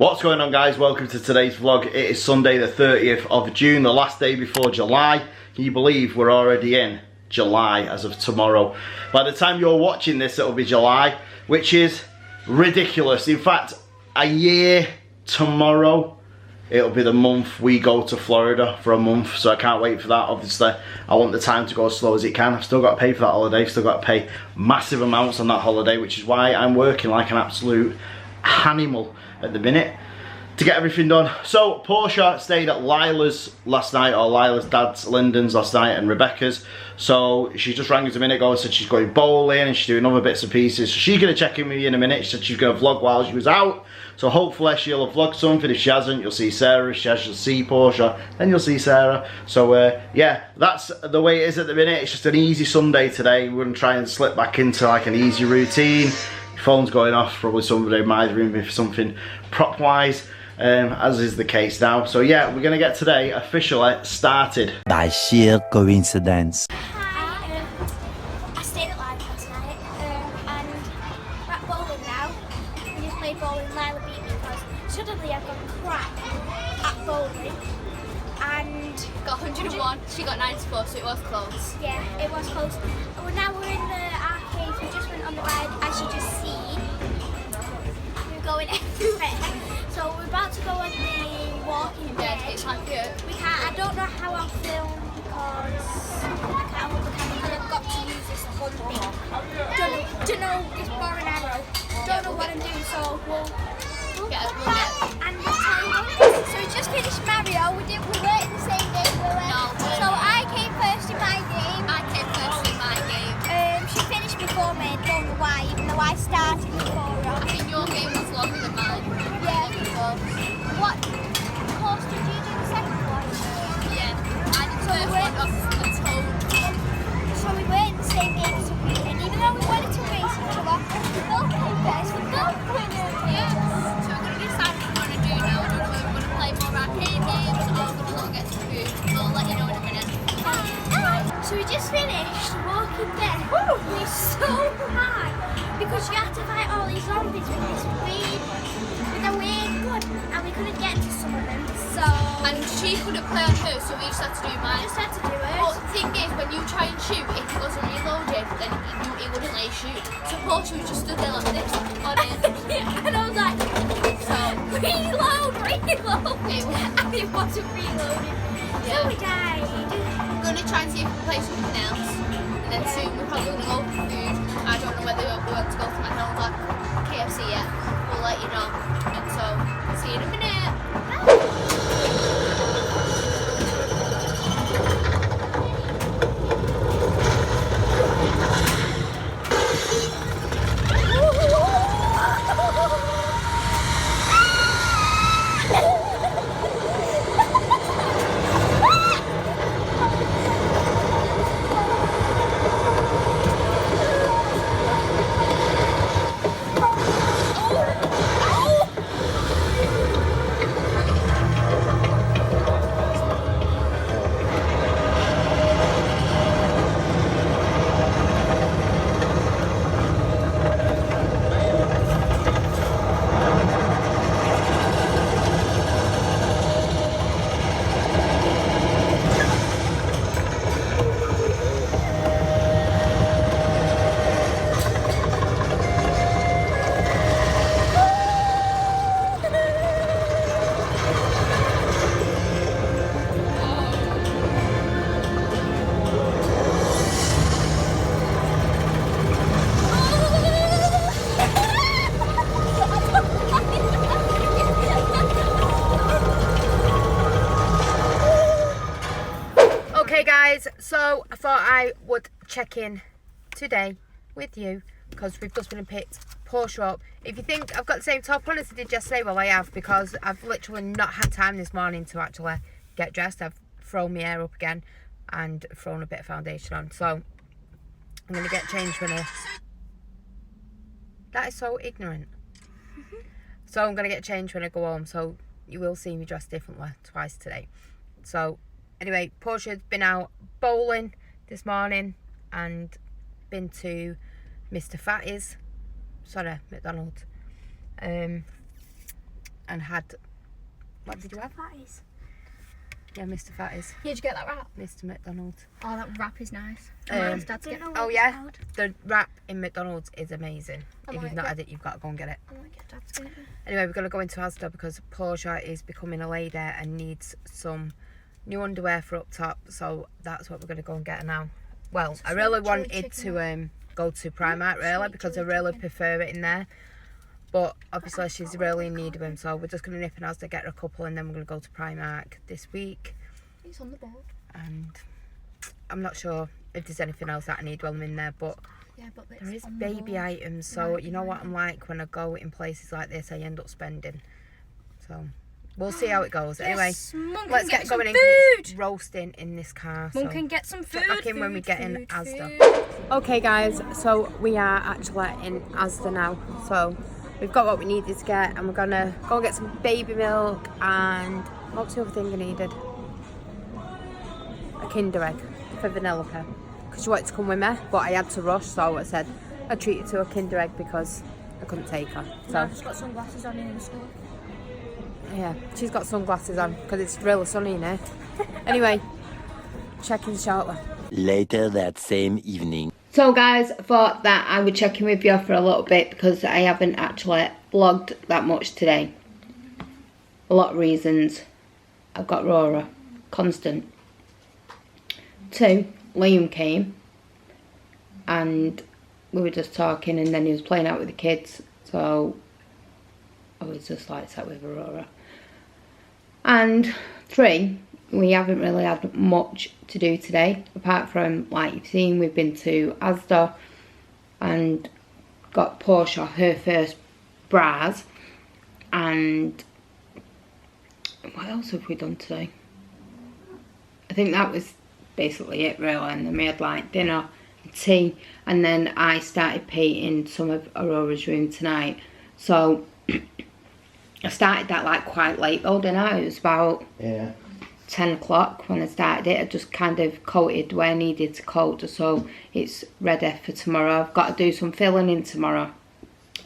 What's going on, guys? Welcome to today's vlog. It is Sunday the 30th of June, the last day before July. Can you believe we're already in July as of tomorrow? By the time you're watching this, it'll be July, which is ridiculous. In fact, a year tomorrow, it'll be the month we go to Florida for a month, so I can't wait for that. Obviously, I want the time to go as slow as it can. I've still got to pay for that holiday, still got to pay massive amounts on that holiday, which is why I'm working like an absolute animal at the minute to get everything done. So Portia stayed at Lila's last night, or Lila's dad's, Lyndon's last night, and Rebecca's. So she just rang us a minute ago and said she's going bowling and she's doing other bits and pieces. So she's going to check in with you in a minute. She said she's going to vlog while she was out. So hopefully she'll have vlogged something. If she hasn't, you'll see Sarah. If she has, you'll see Portia. Then you'll see Sarah. So yeah, that's the way it is at the minute. It's just an easy Sunday today. We're going to try and slip back into like an easy routine. Phone's going off, probably somebody might ring me for something prop wise, as is the case now. So yeah, we're gonna get today officially started. By sheer coincidence. Hi, I stayed at Live last night, and we're at bowling now. We just played bowling. Lila beat me because suddenly I've got crap at bowling, and got 101, she got 94, so it was close. yeah, it was close. Well, now we're in the arcade. We just went on the ride, as you just see. We're going everywhere. So we're about to go on the walking Yeah, dead. it's like it. We can't. I don't know how I'll film because I can't hold the camera. I've got to use this one thing. Don't know this bow and arrow. Don't know what I'm doing. So we'll We'll get. and we'll tell you what it is. So we just finished Mario. We weren't in the same game. No. So I came first in my game. I came first in my game. She finished before me. Don't know why, even though I started before her. I think your game was longer than mine. Yeah. So, What course did you do the second one? yeah, I did the first one off the toe. So we were in the same game, so we didn't, even though we wanted to race each other, we both came first, we both winners. Yeah. So we're going to decide what we're going to do now. I don't know if we're going to play more arcade games or we're going to go get some food. I'll let you know in a minute. So we just finished Walking Dead. We're so high because you have to fight all these zombies with this with a weird gun, and we couldn't get to some of them. So And she couldn't play on her, so we just had to do I mine. just had to do it. But the thing is, when you try and shoot, if it wasn't reloaded, then it wouldn't let you shoot. So Portia was just stood there like this on it. And I was like, So reload. it was, And it wasn't reloaded. So Yeah. we died. we're going to try and see if we can play something else. And then soon we're probably going to go for food. I don't know whether we want to go to McDonald's or KFC yet. We'll let you know. And so, see you in a minute. Okay guys, so I thought I would check in today with you because we've just been and picked Portia up. If you think I've got the same top on as I did yesterday, well I have, because I've literally not had time this morning to actually get dressed. I've thrown my hair up again and thrown a bit of foundation on, so I'm going to get changed when I... That is so ignorant. So I'm going to get changed when I go home, so you will see me dressed differently twice today. So anyway, Portia's been out bowling this morning and been to Mr. Fatty's, sorry, McDonald's. and had, what did you have? Fatties. Yeah, Mr. Fatties. Did you get that wrap? Mr. McDonald's. Oh, that wrap is nice. Um, Dad's get. Oh yeah, the wrap in McDonald's is amazing. I If might you've not get- had it, you've got to go and get it. I might get Dad's get it. Anyway, we're going to go into Asda because Portia is becoming a lady and needs some new underwear for up top. So that's what we're going to go and get now. Well, I really wanted to go to Primark really because I really prefer it in there. But obviously she's really in need of them. So we're just going to nip in Asda, get her a couple, and then we're going to go to Primark this week. It's on the board. And I'm not sure if there's anything else that I need while I'm in there. But Yeah, but it's there is on the baby board. items, so you know what I'm like when I go in places like this, I end up spending. So we'll see how it goes. Anyway, Yes, Mum let's can get some going in 'cause it's food. roasting in this car. Mum So can get some food. check back in when we food, get in food, Asda. food. Okay guys, so we are actually in Asda now. So we've got what we needed to get, and we're gonna go and get some baby milk and what's the other thing I needed? A Kinder Egg for Vanellope. Because she wanted to come with me, but I had to rush, so I said I'd treat her to a Kinder Egg because I couldn't take her. So I've just got sunglasses on in the store. yeah, she's got sunglasses on because it's really sunny in here. Anyway, check in shortly. Later that same evening. So guys, I thought that I would check in with you for a little bit because I haven't actually vlogged that much today. A lot of reasons. I've got Rora, constant. 2, Liam came and we were just talking, and then he was playing out with the kids, so I was just like sat with Aurora. And 3, we haven't really had much to do today, apart from, like you've seen, we've been to Asda and got Portia her first bras. And what else have we done today? I think that was basically it really, and then we had like dinner, tea, and then I started painting some of Aurora's room tonight. So I started that like quite late though, didn't I? It was about 10 o'clock when I started it. I just kind of coated where I needed to coat just so it's ready for tomorrow. I've got to do some filling in tomorrow,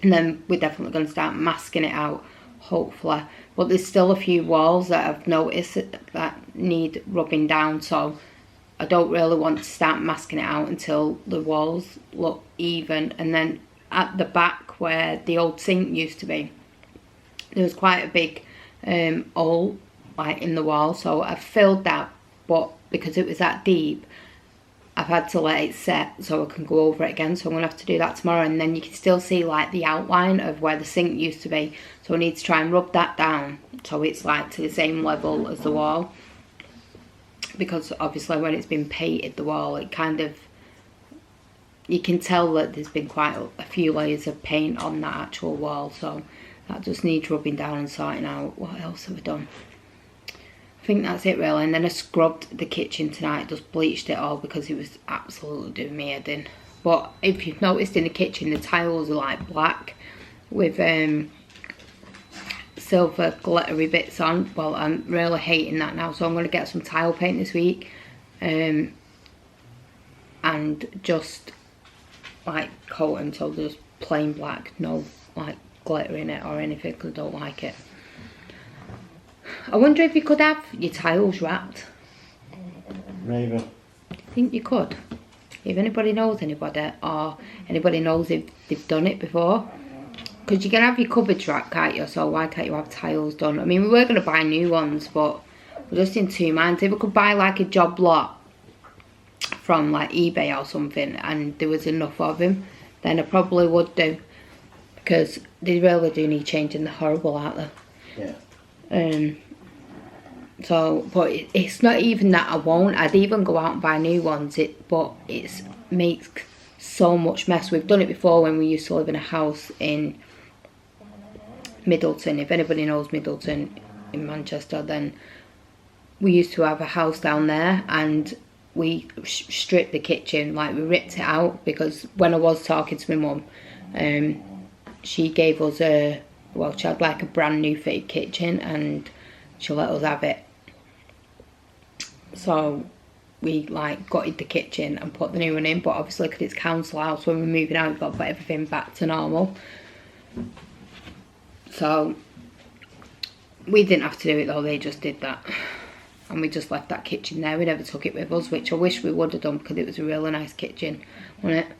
and then we're definitely going to start masking it out, hopefully. But there's still a few walls that I've noticed that need rubbing down, so I don't really want to start masking it out until the walls look even. And then at the back where the old sink used to be, there was quite a big hole like in the wall, so I've filled that, but because it was that deep, I've had to let it set so I can go over it again. So I'm gonna have to do that tomorrow, and then you can still see like the outline of where the sink used to be, so I need to try and rub that down so it's like to the same level as the wall, because obviously when it's been painted, the wall, it kind of, you can tell that there's been quite a few layers of paint on that actual wall, so that just needs rubbing down and sorting out. What else have I done? I think that's it really. And then I scrubbed the kitchen tonight, just bleached it all because it was absolutely doing me head in. But if you've noticed in the kitchen, the tiles are like black with silver glittery bits on. Well, I'm really hating that now, so I'm going to get some tile paint this week and just like coat them so there's plain black, no like glitter in it or anything, because I don't like it. I wonder if you could have your tiles wrapped. Maybe. I think you could. If anybody knows anybody, or anybody knows if they've done it before. Because you can have your cupboards wrapped, can't you? So why can't you have tiles done? I mean, we were going to buy new ones, but we're just in two minds. If we could buy like a job lot from like eBay or something, and there was enough of them, then I probably would do. Because they really do need changing. They're horrible, aren't they? Yeah. So, but it's not even that I won't. I'd even go out and buy new ones. But it makes so much mess. We've done it before when we used to live in a house in Middleton. If anybody knows Middleton in Manchester, then we used to have a house down there, and we stripped the kitchen, like we ripped it out, because when I was talking to my mum, she gave us she had like a brand new fitted kitchen, and she let us have it. So we like gutted the kitchen and put the new one in, but obviously because it's council house, when we're moving out, we've got to put everything back to normal. So We didn't have to do it though, they just did that. And we just left that kitchen there. We never took it with us, which I wish we would have done because it was a really nice kitchen, wasn't it?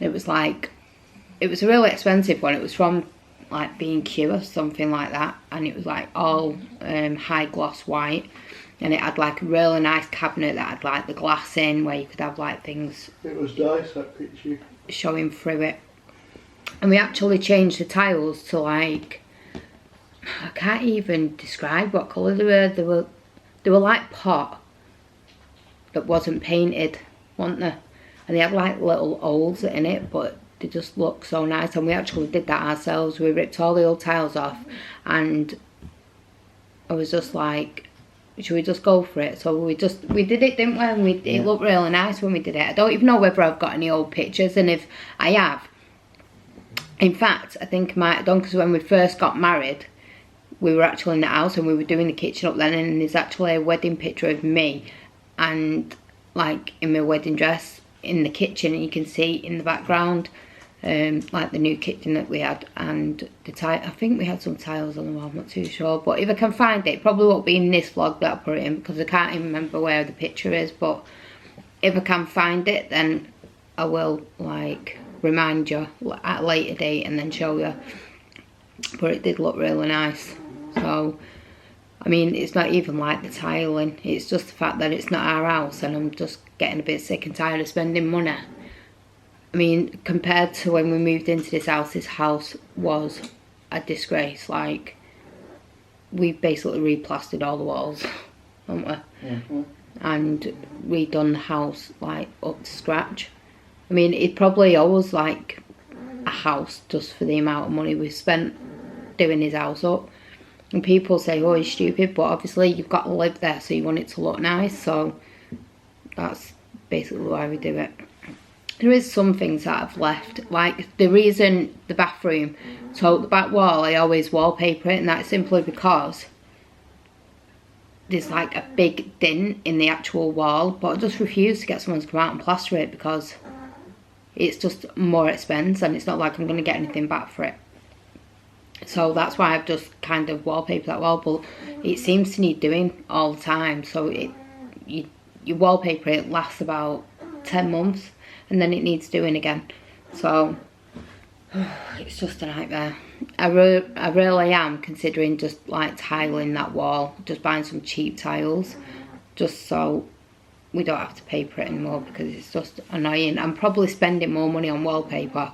It was like, it was a really expensive one. It was from like B&Q or something like that, and it was like all high gloss white, and it had like a really nice cabinet that had like the glass in where you could have like things. It was nice, that picture. Showing through it. And we actually changed the tiles to like, I can't even describe what colour they were. They were like pot that wasn't painted, weren't they? And they had like little holes in it, but they just look so nice. And we actually did that ourselves. We ripped all the old tiles off, and I was just like, should we just go for it? So we did it, didn't we? And it looked really nice when we did it. I don't even know whether I've got any old pictures, and if I have, in fact, I think I might have done, because when we first got married, we were actually in the house and we were doing the kitchen up then, and there's actually a wedding picture of me and like in my wedding dress in the kitchen, and you can see in the background like the new kitchen that we had, and the I think we had some tiles on the wall, I'm not too sure, but if I can find it probably won't be in this vlog that I put it in, because I can't even remember where the picture is, but if I can find it then I will like remind you at a later date and then show you. But it did look really nice. So I mean, it's not even like the tiling, it's just the fact that it's not our house, and I'm just getting a bit sick and tired of spending money. I mean, compared to when we moved into this house was a disgrace. Like, we basically replastered all the walls, haven't we? Mm-hmm. And redone the house like up to scratch. I mean, it probably owes like a house just for the amount of money we've spent doing his house up. And people say, oh, he's stupid, but obviously you've got to live there, so you want it to look nice, so that's basically why we do it. There is some things that I've left, like the reason the bathroom, so the back wall, I always wallpaper it, and that's simply because there's like a big dent in the actual wall, but I just refuse to get someone to come out and plaster it because it's just more expense, and it's not like I'm going to get anything back for it. So that's why I've just kind of wallpapered that wall, but it seems to need doing all the time. So you wallpaper it, lasts about 10 months and then it needs doing again. So it's just a nightmare. I really am considering just like tiling that wall, just buying some cheap tiles, just so we don't have to paper it anymore, because it's just annoying. I'm probably spending more money on wallpaper,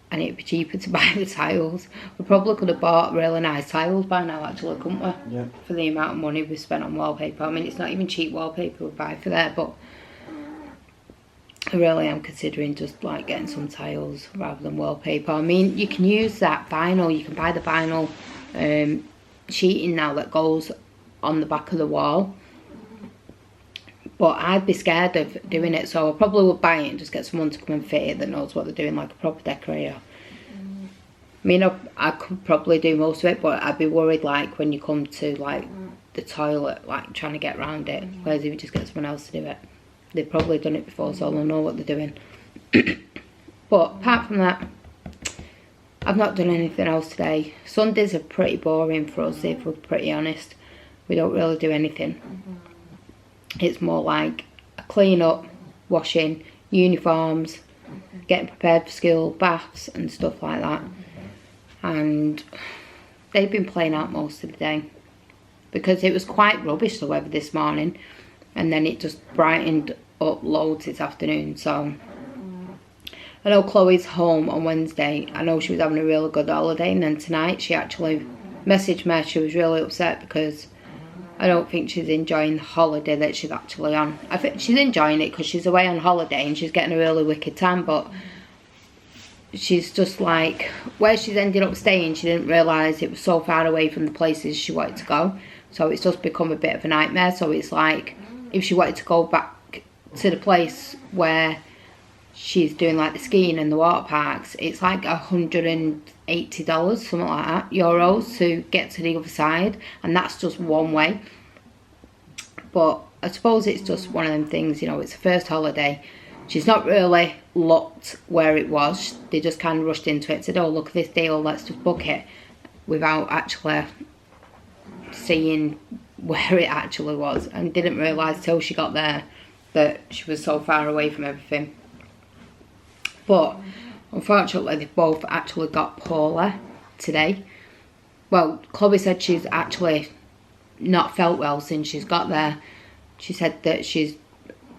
and it'd be cheaper to buy the tiles. We probably could have bought really nice tiles by now, actually, couldn't we? Yeah. For the amount of money we spent on wallpaper. I mean, it's not even cheap wallpaper we buy for there, but I really am considering just like getting some tiles rather than wallpaper. I mean, you can use that vinyl. You can buy the vinyl sheeting now that goes on the back of the wall. But I'd be scared of doing it, so I probably would buy it and just get someone to come and fit it that knows what they're doing, like a proper decorator. I mean, I could probably do most of it, but I'd be worried, like, when you come to, like, the toilet, like, trying to get around it. Whereas if you just get someone else to do it, they've probably done it before, so they'll know what they're doing. But apart from that, I've not done anything else today. Sundays are pretty boring for us, if we're pretty honest. We don't really do anything. It's more like a clean up, washing, uniforms, getting prepared for school, baths and stuff like that. And they've been playing out most of the day because it was quite rubbish the weather this morning, and then it just brightened up loads this afternoon. So I know Chloe's home on Wednesday. I know she was having a really good holiday, and then tonight she actually messaged me. She was really upset because I don't think she's enjoying the holiday that she's actually on. I think she's enjoying it because she's away on holiday and she's getting a really wicked time, but she's just like, where she's ended up staying, she didn't realise it was so far away from the places she wanted to go. So it's just become a bit of a nightmare. So it's like, if she wanted to go back to the place where she's doing like the skiing and the water parks, it's like $180, something like that, euros, to get to the other side, and that's just one way. But I suppose it's just one of them things, you know, it's the first holiday. She's not really looked where it was. They just kind of rushed into it, said, oh, look at this deal, let's just book it, without actually seeing where it actually was, and didn't realise till she got there that she was so far away from everything. But unfortunately, they both actually got poorly today. Well, Chloe said she's actually not felt well since she's got there. She said that she's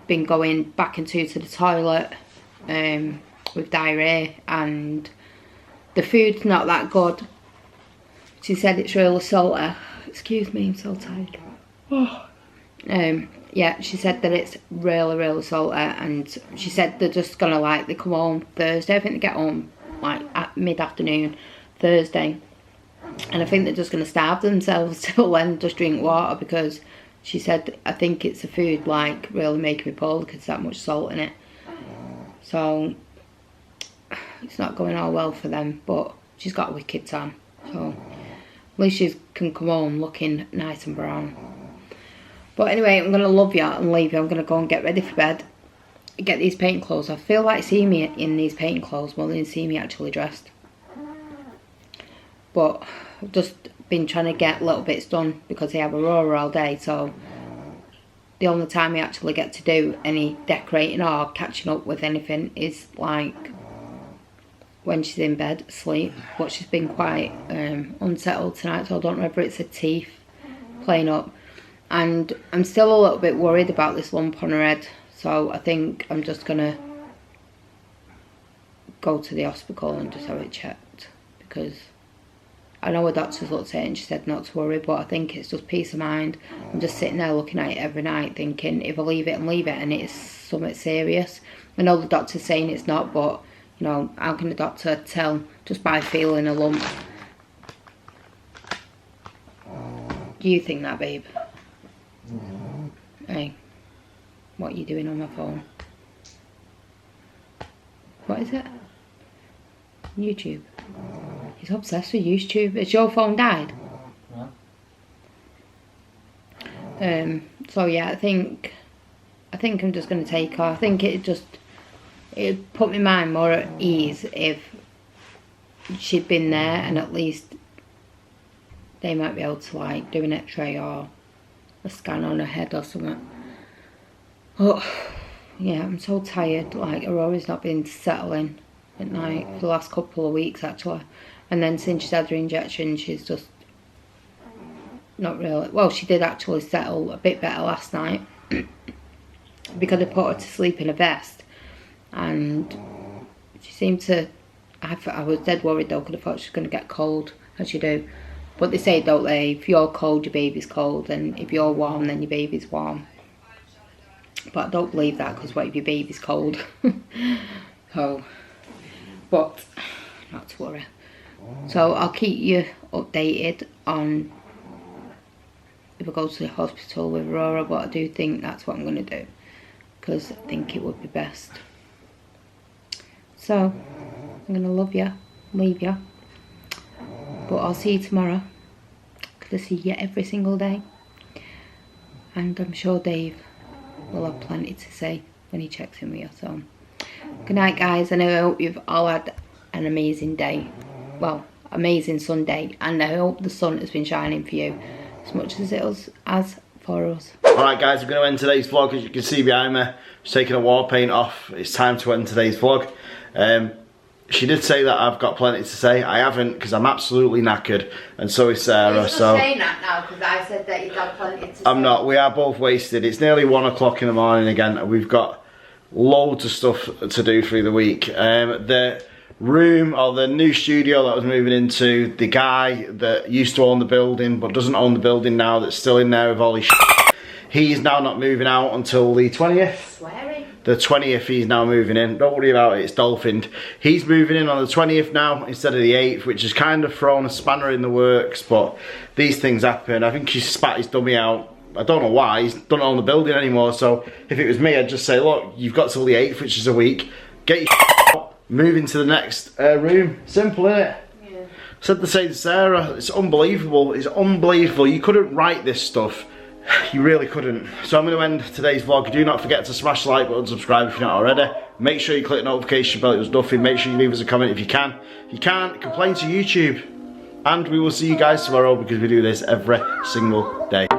been going back and to the toilet with diarrhea, and the food's not that good. She said it's really salty. Excuse me, I'm so tired. Yeah, she said that it's really salty, and she said they're just gonna they come home Thursday. I think they get home like at mid-afternoon Thursday, and I think they're just gonna starve themselves till then, just drink water, because she said, I think it's the food really making me poorly because there's that much salt in it. So it's not going all well for them, but she's got a wicked tan, so at least she can come home looking nice and brown. But anyway, I'm going to love you and leave you. I'm going to go and get ready for bed, get these painting clothes. I feel like seeing me in these painting clothes more than seeing me actually dressed. But I've just been trying to get little bits done because I have Aurora all day, so the only time I actually get to do any decorating or catching up with anything is when she's in bed asleep. But she's been quite unsettled tonight, so I don't know whether it's her teeth playing up. And I'm still a little bit worried about this lump on her head, so I think I'm just gonna go to the hospital and just have it checked, because I know a doctor's looked at it and she said not to worry, but I think it's just peace of mind. I'm just sitting there looking at it every night thinking, if I leave it and it's something serious. I know the doctor's saying it's not, but you know, how can the doctor tell just by feeling a lump? Do you think that, babe? Hey, what are you doing on my phone? What is it? YouTube. He's obsessed with YouTube. Has your phone died? So yeah, I think I'm just gonna take her. I think it'd put my mind more at ease if she'd been there, and at least they might be able to do an x-ray or a scan on her head or something. But yeah, I'm so tired. Aurora's not been settling at night for the last couple of weeks actually, and then since she's had her injection, she's just not really, well, she did actually settle a bit better last night because I put her to sleep in a vest, and she seemed to, I was dead worried though, because I thought she was going to get cold, as you do. But they say, don't they, if you're cold, your baby's cold, and if you're warm, then your baby's warm. But I don't believe that, because what if your baby's cold? So, but not to worry. So I'll keep you updated on if I go to the hospital with Aurora, but I do think that's what I'm going to do, because I think it would be best. So I'm going to love you, leave you, but I'll see you tomorrow, because I see you every single day, and I'm sure Dave will have plenty to say when he checks in with you. So good night guys, and I hope you've all had an amazing day, well, amazing Sunday, and I hope the sun has been shining for you as much as it has for us. Alright guys, we're going to end today's vlog. As you can see behind me, just taking a war paint off. It's time to end today's vlog. She did say that I've got plenty to say. I haven't, because I'm absolutely knackered, and so is Sarah. You're just saying that now because I said that you'd have plenty to say. I'm not. We are both wasted. It's nearly 1 o'clock in the morning again, and we've got loads of stuff to do through the week. The room, or the new studio that I was moving into, the guy that used to own the building but doesn't own the building now, that's still in there with all his shit, he's now not moving out until the 20th. Swearing. The 20th he's now moving in. Don't worry about it, it's dolphined. He's moving in on the 20th now instead of the 8th, which has kind of thrown a spanner in the works, but these things happen. I think he spat his dummy out. I don't know why, he doesn't own the building anymore, so if it was me, I'd just say, look, you've got till the 8th, which is a week, get your out, move into the next room. Simple, innit? Yeah. Said the same to Sarah, it's unbelievable, it's unbelievable. You couldn't write this stuff. You really couldn't. So I'm going to end today's vlog. Do not forget to smash the like button, subscribe if you're not already. Make sure you click the notification bell, it was nothing. Make sure you leave us a comment if you can. If you can't, complain to YouTube. and we will see you guys tomorrow because we do this every single day.